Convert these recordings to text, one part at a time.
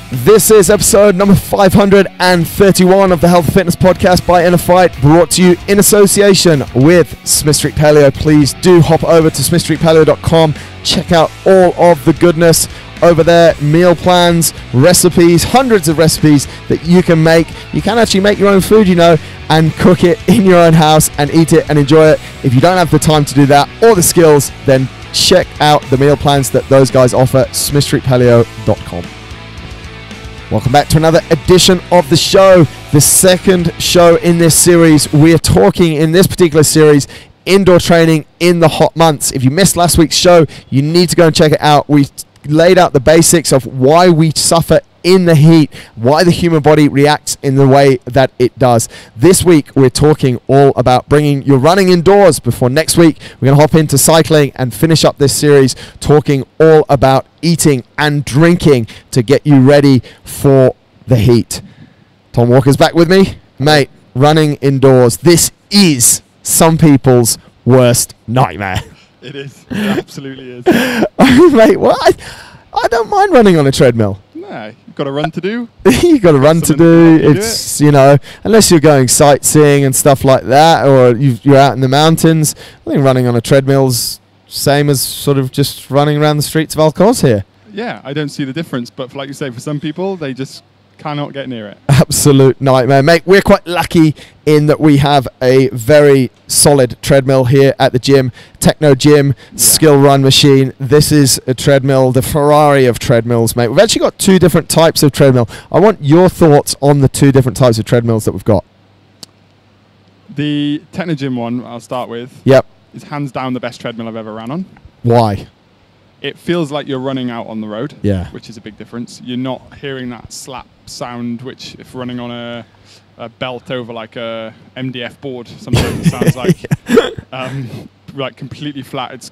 This is episode number 531 of the Health and Fitness Podcast by InnerFight, brought to you in association with Smith Street Paleo. Please do hop over to smithstreetpaleo.com, check out all of the goodness over there, meal plans, recipes, hundreds of recipes that you can make. You can actually make your own food, you know, and cook it in your own house and eat it and enjoy it. If you don't have the time to do that or the skills, then check out the meal plans that those guys offer, smithstreetpaleo.com. Welcome back to another edition of the show, the second show in this series. We're talking in this particular series indoor training in the hot months. If you missed last week's show, you need to go and check it out. We laid out the basics of why we suffer in the heat, why the human body reacts in the way that it does. This week, we're talking all about bringing your running indoors. Before next week, we're going to hop into cycling and finish up this series talking all about eating and drinking to get you ready for the heat. Tom Walker's back with me. Mate, running indoors. This is some people's worst nightmare. It is. It absolutely is. Mate, what? I don't mind running on a treadmill. No, you've got a run to do. You've got a run to do. It's, you know, unless you're going sightseeing and stuff like that, or you're out in the mountains. I think running on a treadmill's same as sort of just running around the streets of Alcos here. Yeah, I don't see the difference. But like you say, for some people, they just cannot get near it. Absolute nightmare, mate. We're quite lucky in that we have a very solid treadmill here at the gym. Technogym skill run machine. This is a treadmill, the Ferrari of treadmills, mate. We've actually got two different types of treadmill. I want your thoughts on the two different types of treadmills that we've got. The Technogym one, I'll start with. Yep. Is hands down the best treadmill I've ever ran on. Why? It feels like you're running out on the road, which is a big difference. You're not hearing that slap sound, which if running on a belt over like a MDF board, sometimes it sounds like completely flat. It's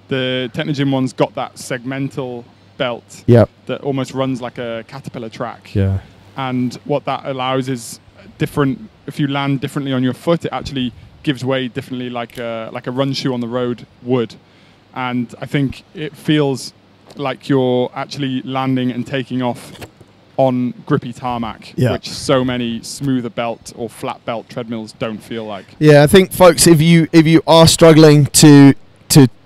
the Technogym one's got that segmental belt that almost runs like a caterpillar track. Yeah. And what that allows is different. If you land differently on your foot, it actually gives way differently, like a run shoe on the road would. And I think it feels like you're actually landing and taking off on grippy tarmac, which so many smoother belt or flat belt treadmills don't feel like. Yeah, I think, folks, if you are struggling to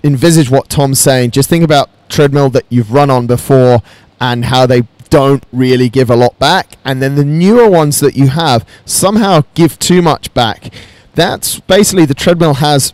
envisage what Tom's saying, just think about treadmill that you've run on before and how they don't really give a lot back. And then the newer ones that you have somehow give too much back. That's basically the treadmill has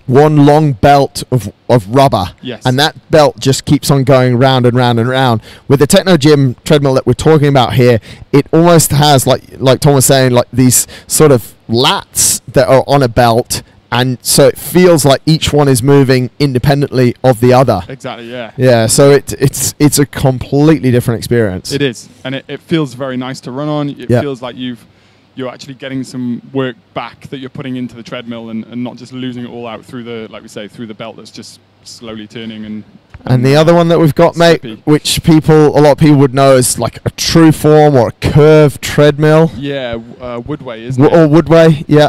one long belt of rubber, and that belt just keeps on going round and round and round. With the Technogym treadmill that we're talking about here, it almost has, like Tom was saying, like these sort of lats that are on a belt, and so it feels like each one is moving independently of the other. Exactly, yeah. Yeah, so it's a completely different experience. It is, and it feels very nice to run on. It feels like you're actually getting some work back that you're putting into the treadmill and not just losing it all out through the, like we say, through the belt that's just slowly turning. And the other one that we've got, mate, which a lot of people would know as like a true form or a curved treadmill. Yeah, Woodway, isn't it? Or Woodway, yeah.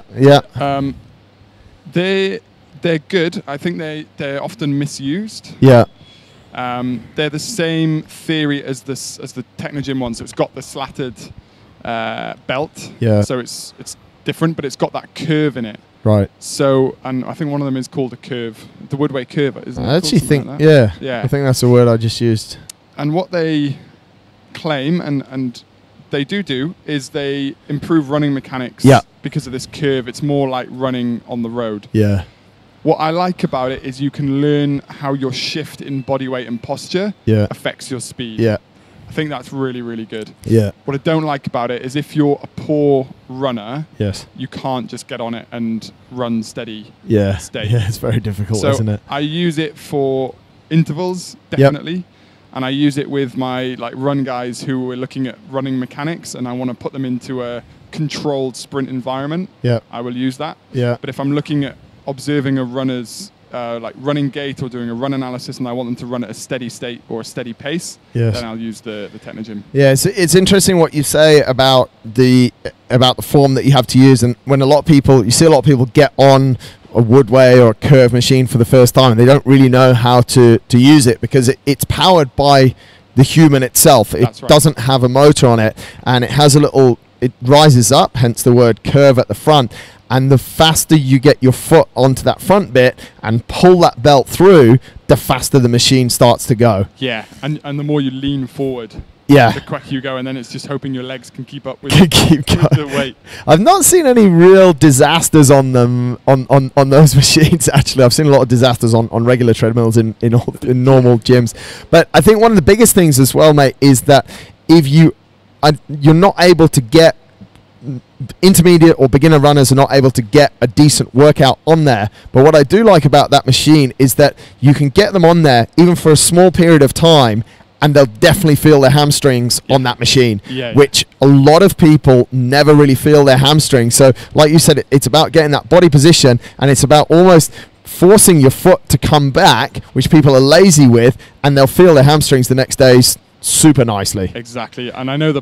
They're good. I think they're often misused. Yeah. They're the same theory as the Technogym one, so it's got the slatted belt, so it's different, but it's got that curve in it, right? So, and I think one of them is called a curve, the Woodway curve, isn't it? I actually think I think that's a word I just used. And what they claim and they do is they improve running mechanics because of this curve. It's more like running on the road. What I like about it is you can learn how your shift in body weight and posture affects your speed. I think that's really, really good. What I don't like about it is if you're a poor runner, you can't just get on it and run steady state. It's very difficult, isn't it? I use it for intervals, definitely. And I use it with my run guys who are looking at running mechanics and I want to put them into a controlled sprint environment. I will use that. But if I'm looking at observing a runner's running gait or doing a run analysis and I want them to run at a steady state or a steady pace, then I'll use the Technogym. It's interesting what you say about the form that you have to use, and when you see a lot of people get on a Woodway or a curve machine for the first time and they don't really know how to use it because it's powered by the human itself. It doesn't have a motor on it, and it has a little, it rises up, hence the word curve at the front. And the faster you get your foot onto that front bit and pull that belt through, the faster the machine starts to go. Yeah, and the more you lean forward, yeah, the quicker you go, and then it's just hoping your legs can keep up with, with the weight. I've not seen any real disasters on them on those machines. Actually, I've seen a lot of disasters on regular treadmills in normal gyms. But I think one of the biggest things as well, mate, is that if you're not able to get intermediate or beginner runners are not able to get a decent workout on there. But what I do like about that machine is that you can get them on there even for a small period of time, and they'll definitely feel their hamstrings on that machine, which a lot of people never really feel their hamstrings. So like you said, it's about getting that body position, and it's about almost forcing your foot to come back, which people are lazy with, and they'll feel their hamstrings the next day super nicely. Exactly. And I know the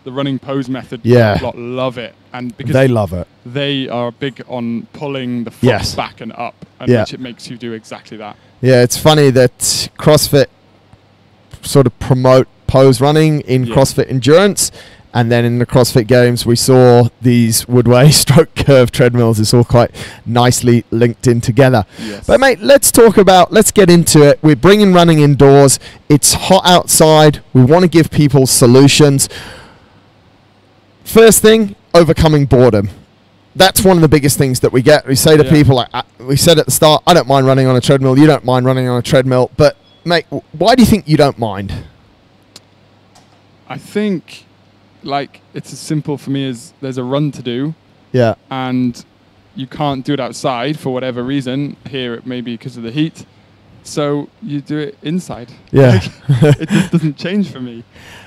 running pose method, a lot love it, and because they love it, they are big on pulling the foot back and up, and which it makes you do exactly that. Yeah, it's funny that CrossFit sort of promote pose running in CrossFit Endurance, and then in the CrossFit Games we saw these Woodway stroke curve treadmills. It's all quite nicely linked in together. But mate, let's get into it. We're bringing running indoors. It's hot outside. We want to give people solutions. First thing, overcoming boredom. That's one of the biggest things that we get. We say to people, like we said at the start, I don't mind running on a treadmill, you don't mind running on a treadmill, but mate, why do you think you don't mind? I think, like, it's as simple for me as there's a run to do. Yeah. And you can't do it outside for whatever reason. Here it may be because of the heat. So you do it inside. Yeah. It just doesn't change for me.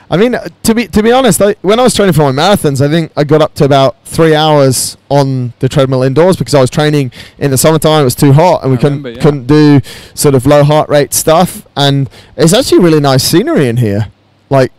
I mean, to be honest, when I was training for my marathons, I think I got up to about 3 hours on the treadmill indoors because I was training in the summertime. It was too hot, and we couldn't do sort of low heart rate stuff. And it's actually really nice scenery in here. Like,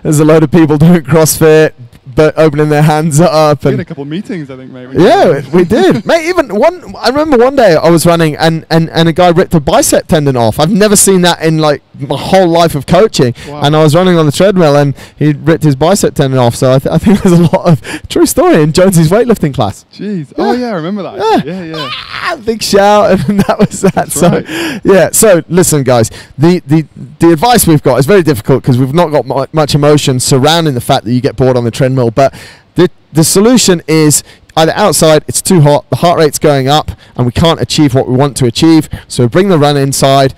there's a load of people doing CrossFit, but opening their hands up. We had a couple of meetings, I think, mate. We did. Mate, I remember one day I was running and a guy ripped a bicep tendon off. I've never seen that in like my whole life of coaching. Wow. And I was running on the treadmill and he ripped his bicep tendon off. So I think there's a lot of true story in Jonesy's weightlifting class. Jeez. Yeah. Oh yeah, I remember that. Yeah. Big shout, and that was that. That's so right. Yeah. So listen, guys, the advice we've got is very difficult because we've not got much emotion surrounding the fact that you get bored on the treadmill. But the solution is either outside, it's too hot, the heart rate's going up, and we can't achieve what we want to achieve. So bring the run inside.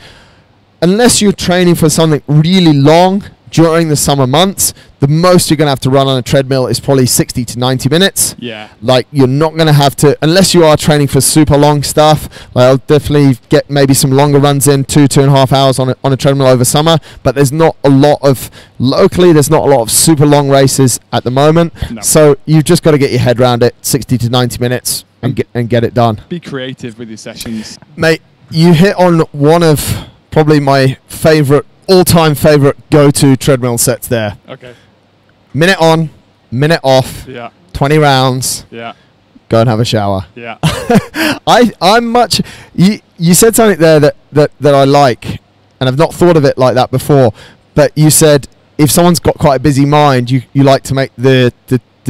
Unless you're training for something really long during the summer months, the most you're going to have to run on a treadmill is probably 60 to 90 minutes. Yeah. Like, you're not going to have to, unless you are training for super long stuff. Like, I'll definitely get maybe some longer runs in, 2.5 hours on a treadmill over summer. But there's not a lot of, locally, there's not a lot of super long races at the moment. No. So you've just got to get your head around it, 60 to 90 minutes and get it done. Be creative with your sessions. Mate, you hit on one of probably my all-time favorite go-to treadmill sets there. Okay. Minute on, minute off. Yeah. 20 rounds. Yeah. Go and have a shower. Yeah. I'm much. You said something there that I like, and I've not thought of it like that before. But you said if someone's got quite a busy mind, you like to make the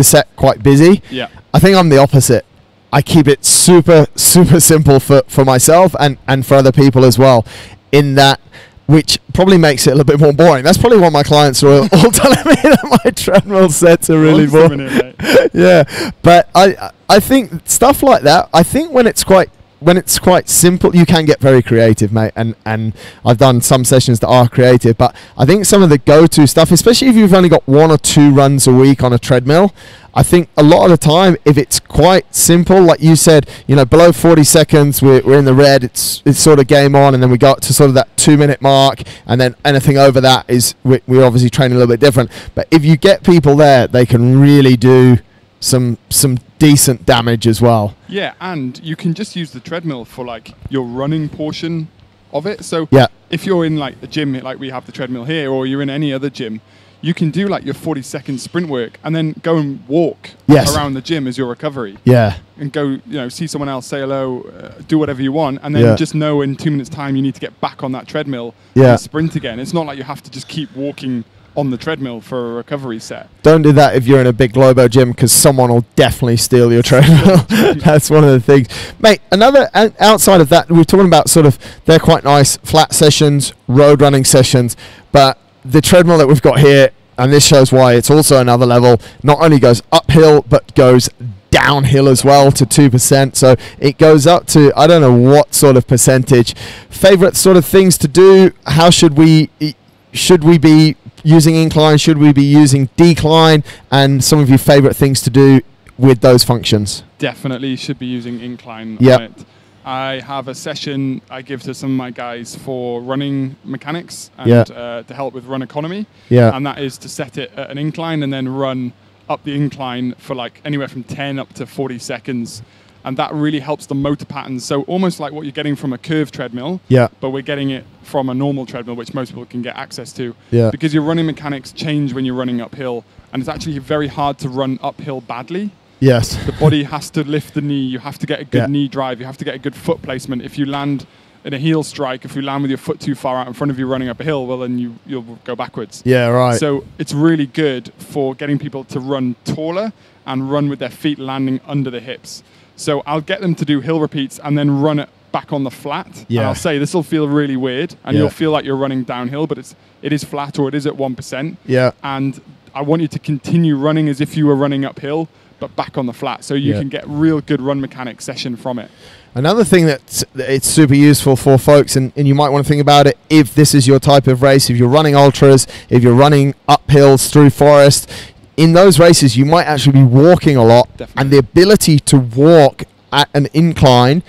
set quite busy. Yeah. I think I'm the opposite. I keep it super simple for myself and for other people as well. In that, which probably makes it a little bit more boring. That's probably what my clients are all telling me, that my treadmill sets are really boring. Yeah, but I think stuff like that. I think when it's quite simple, you can get very creative, mate. And I've done some sessions that are creative, but I think some of the go-to stuff, especially if you've only got 1 or 2 runs a week on a treadmill, I think a lot of the time, if it's quite simple, like you said, below 40 seconds, we're in the red, it's sort of game on, and then we got to sort of that 2-minute mark, and then anything over that is, we're obviously training a little bit different. But if you get people there, they can really do some decent damage as well. Yeah, and you can just use the treadmill for like your running portion of it. So if you're in like the gym, like we have the treadmill here, or you're in any other gym, you can do like your 40-second sprint work and then go and walk around the gym as your recovery. Yeah. And go, see someone else, say hello, do whatever you want, and then just know in 2 minutes' time you need to get back on that treadmill and sprint again. It's not like you have to just keep walking on the treadmill for a recovery set. Don't do that if you're in a big Globo gym, because someone will definitely steal your treadmill. That's one of the things. Mate, another, outside of that, we're talking about sort of, they're quite nice, flat sessions, road running sessions, but the treadmill that we've got here, and this shows why it's also another level, not only goes uphill, but goes downhill as well to 2%. So it goes up to, I don't know what sort of percentage. Favorite sort of things to do, how should we be using incline, should we be using decline, and some of your favorite things to do with those functions? Definitely should be using incline on it. I have a session I give to some of my guys for running mechanics and to help with run economy. And that is to set it at an incline and then run up the incline for like anywhere from 10 up to 40 seconds. And that really helps the motor patterns. So almost like what you're getting from a curved treadmill, but we're getting it from a normal treadmill, which most people can get access to. Because your running mechanics change when you're running uphill. And it's actually very hard to run uphill badly. Yes. The body has to lift the knee. You have to get a good knee drive. You have to get a good foot placement. If you land in a heel strike, if you land with your foot too far out in front of you running up a hill, well, then you'll go backwards. Yeah, right. So it's really good for getting people to run taller and run with their feet landing under the hips. So I'll get them to do hill repeats and then run it back on the flat. And I'll say this will feel really weird and you'll feel like you're running downhill, but it is flat or it is at 1%. And I want you to continue running as if you were running uphill, but back on the flat. So you can get real good run mechanic session from it. Another thing that it's super useful for folks, and you might want to think about it if this is your type of race, if you're running ultras, if you're running uphills through forest, in those races, you might actually be walking a lot. And the ability to walk at an incline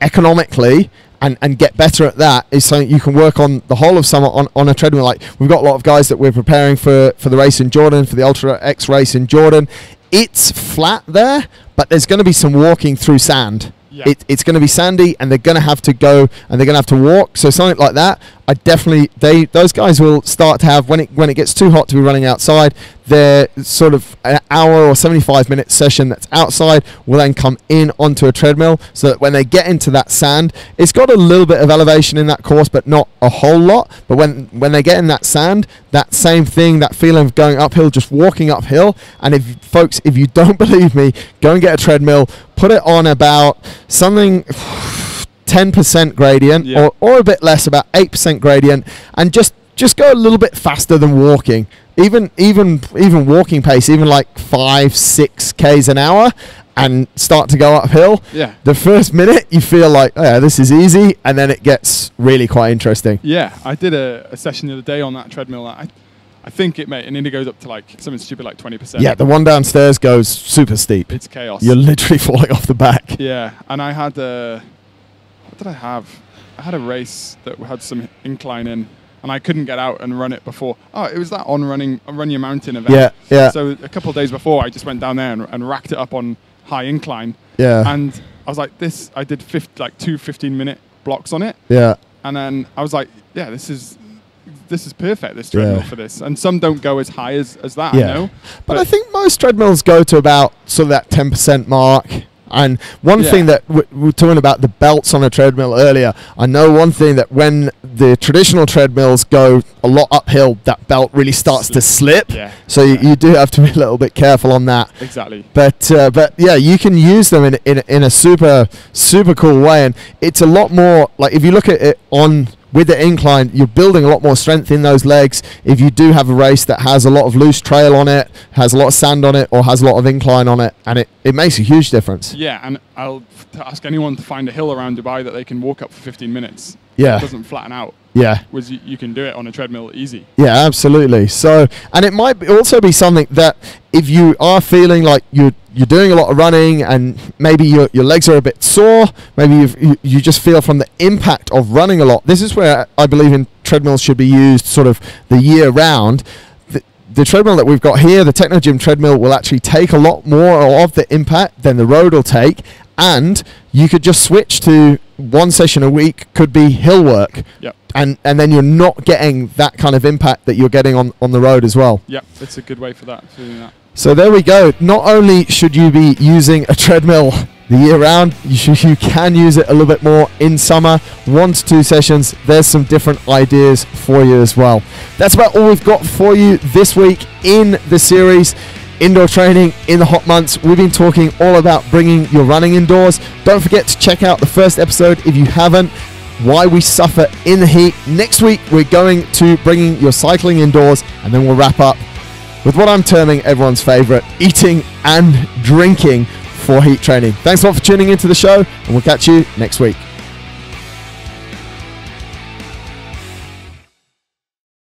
economically and get better at that is something you can work on the whole of summer on a treadmill. Like, we've got a lot of guys that we're preparing for the race in Jordan, for the Ultra X race in Jordan. It's flat there, but there's going to be some walking through sand. It's going to be sandy, and they're going to have to go and they're going to have to walk. So something like that, I definitely, those guys will start to have, when it gets too hot to be running outside, their sort of an hour or 75-minute session that's outside will then come in onto a treadmill, so that when they get into that sand, it's got a little bit of elevation in that course, but not a whole lot. But when they get in that sand, that same thing, that feeling of going uphill, just walking uphill. And if you don't believe me, go and get a treadmill, put it on about something 10% gradient or a bit less, about 8% gradient, and just go a little bit faster than walking. Even walking pace, even like 5-6 Ks an hour, and start to go uphill. The first minute you feel like, oh yeah, this is easy, and then it gets really quite interesting. I did a session the other day on that treadmill. I think it goes up to like something stupid like 20%. Yeah, the one downstairs goes super steep. It's chaos. You're literally falling off the back. Yeah, and I had what did I have? I had a race that had some incline in, and I couldn't get out and run it before. Oh, it was that Run Your Mountain event. So a couple of days before, I just went down there and racked it up on high incline. And I was like, I did two 15-minute blocks on it. And then I was like, yeah, this is perfect, this treadmill for this. And some don't go as high as that, I know. But I think most treadmills go to about sort of that 10% mark. And one thing that we were talking about the belts on a treadmill earlier, I know one thing that when the traditional treadmills go a lot uphill, that belt really starts to slip. So you do have to be a little bit careful on that. Exactly. But yeah, you can use them in a super cool way, and it's a lot more like, if you look at it with the incline, you're building a lot more strength in those legs. If you do have a race that has a lot of loose trail on it, has a lot of sand on it, or has a lot of incline on it, and it makes a huge difference. Yeah, and I'll ask anyone to find a hill around Dubai that they can walk up for 15 minutes. It doesn't flatten out. Whereas you can do it on a treadmill easy. Yeah, absolutely. So, and it might also be something that if you are feeling like you're doing a lot of running and maybe your legs are a bit sore, maybe you just feel from the impact of running a lot. This is where I believe in treadmills should be used sort of the year round. The treadmill that we've got here, the Technogym treadmill, will actually take a lot more of the impact than the road will take, And you could just switch to one session a week, could be hill work. Yep. And then you're not getting that kind of impact that you're getting on the road as well. Yep, it's a good way for that. So there we go. Not only should you be using a treadmill the year round, you can use it a little bit more in summer. 1 to 2 sessions. There's some different ideas for you as well. That's about all we've got for you this week in the series. Indoor training in the hot months. We've been talking all about bringing your running indoors. Don't forget to check out the first episode if you haven't. Why we suffer in the heat. Next week we're going to bringing your cycling indoors, and then we'll wrap up with what I'm terming everyone's favorite, eating and drinking for heat training. Thanks a lot for tuning into the show, and we'll catch you next week.